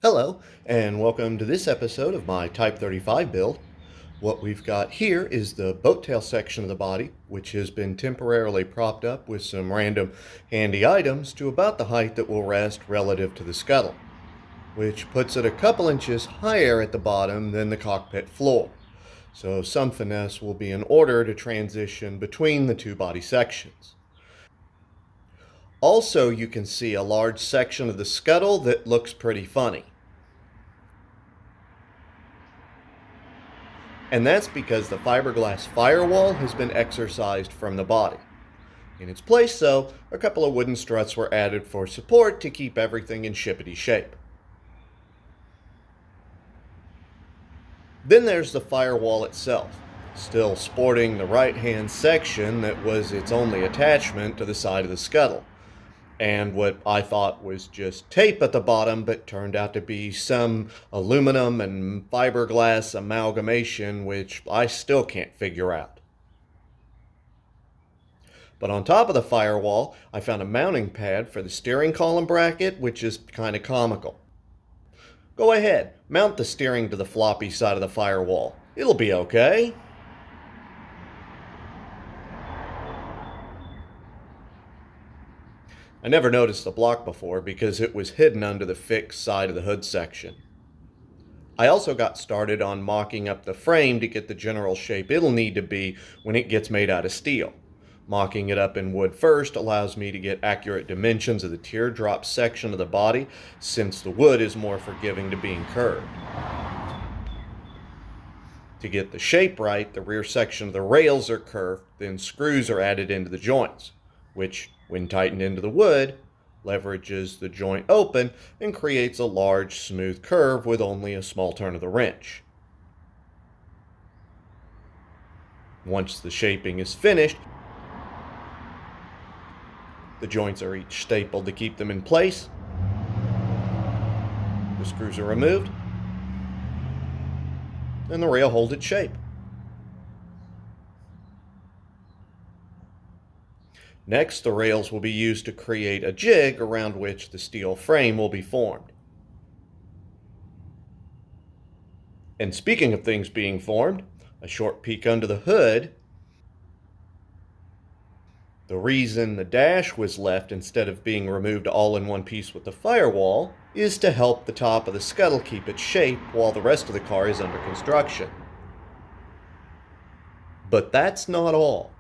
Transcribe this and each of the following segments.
Hello, and welcome to this episode of my Type 35 build. What we've got here is the boat tail section of the body, which has been temporarily propped up with some random handy items to about the height that will rest relative to the scuttle, which puts it a couple inches higher at the bottom than the cockpit floor. So some finesse will be in order to transition between the two body sections. Also, you can see a large section of the scuttle that looks pretty funny. And that's because the fiberglass firewall has been excised from the body. In its place, though, a couple of wooden struts were added for support to keep everything in shippity shape. Then there's the firewall itself, still sporting the right-hand section that was its only attachment to the side of the scuttle, and what I thought was just tape at the bottom, but turned out to be some aluminum and fiberglass amalgamation, which I still can't figure out. But on top of the firewall, I found a mounting pad for the steering column bracket, which is kind of comical. Go ahead, mount the steering to the floppy side of the firewall. It'll be okay. I never noticed the block before because it was hidden under the fixed side of the hood section. I also got started on mocking up the frame to get the general shape it'll need to be when it gets made out of steel. Mocking it up in wood first allows me to get accurate dimensions of the teardrop section of the body, since the wood is more forgiving to being curved. To get the shape right, the rear section of the rails are curved, then screws are added into the joints, which, when tightened into the wood, leverages the joint open and creates a large, smooth curve with only a small turn of the wrench. Once the shaping is finished, the joints are each stapled to keep them in place. The screws are removed, and the rail holds its shape. Next, the rails will be used to create a jig around which the steel frame will be formed. And speaking of things being formed, a short peek under the hood. The reason the dash was left instead of being removed all in one piece with the firewall is to help the top of the scuttle keep its shape while the rest of the car is under construction. But that's not all.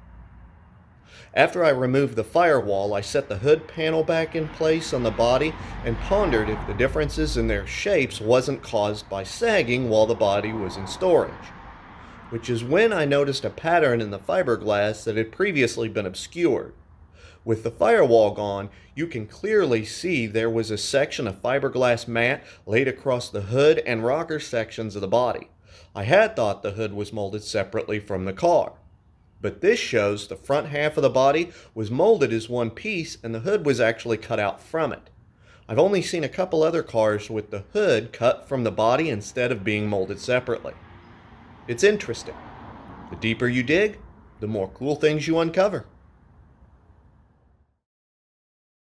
After I removed the firewall, I set the hood panel back in place on the body and pondered if the differences in their shapes wasn't caused by sagging while the body was in storage, which is when I noticed a pattern in the fiberglass that had previously been obscured. With the firewall gone, you can clearly see there was a section of fiberglass mat laid across the hood and rocker sections of the body. I had thought the hood was molded separately from the car, but this shows the front half of the body was molded as one piece and the hood was actually cut out from it. I've only seen a couple other cars with the hood cut from the body instead of being molded separately. It's interesting. The deeper you dig, the more cool things you uncover.